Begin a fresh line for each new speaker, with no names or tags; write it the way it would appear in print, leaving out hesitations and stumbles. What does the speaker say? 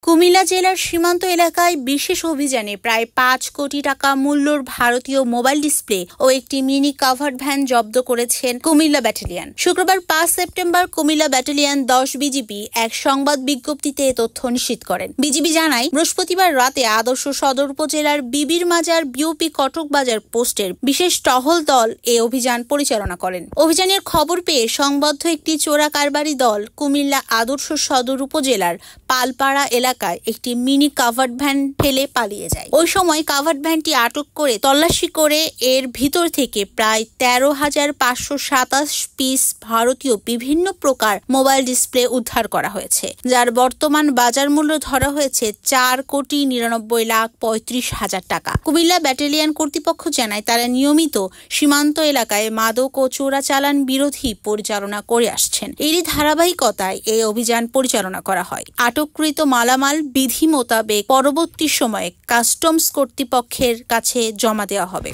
কুমিল্লা জেলার সীমান্ত এলাকায় বিশেষ অভিযানে প্রায় ৫ কোটি টাকা মূল্যর ভারতীয় মোবাইল ডিসপ্লে ও একটি মিনি কাভার্ড ভ্যান জব্দ করেছেন কুমিল্লা ব্যাটালিয়ন। শুক্রবার ৫ সেপ্টেম্বর কুমিল্লা ব্যাটালিয়ন ১০ বিজিবি এক সংবাদ বিজ্ঞপ্তিতে এ তথ্য নিশ্চিত করেন। বিজিবি জানায়, বৃহস্পতিবার রাতে আদর্শ সদর উপজেলার বিবির মাজার বিওপি কটক বাজার পোস্টের বিশেষ টহল দল এ অভিযান পরিচালনা করেন। অভিযানের খবর পেয়ে সংবদ্ধ একটি চোরা কারবারি দল কুমিল্লা আদর্শ সদর উপজেলার পালপাড়া এলাকায় একটি মিনি কাভার্ড ভ্যান ফেলে পালিয়ে যায়। ওই সময় কাভার্ড ভ্যানটি আটক করে তল্লাশি করে এর ভিতর থেকে প্রায় ১৩,৫২৭ পিস ভারতীয় বিভিন্ন প্রকার মোবাইল ডিসপ্লে উদ্ধার করা হয়েছে, যার বর্তমান বাজার মূল্য ধরা হয়েছে ৪,৯৯,৩৫,০০০ টাকা। কুমিল্লা ব্যাটালিয়ন কর্তৃপক্ষ জানায়, তারা নিয়মিত সীমান্ত এলাকায় মাদক ও চোরাচালান বিরোধী পরিচালনা করে আসছেন। এরই ধারাবাহিকতায় এই অভিযান পরিচালনা করা হয়। আটককৃত মালামাল বিধি মোতাবেক পরবর্তী সময়ে কাস্টমস কর্তৃপক্ষের কাছে জমা দেওয়া হবে।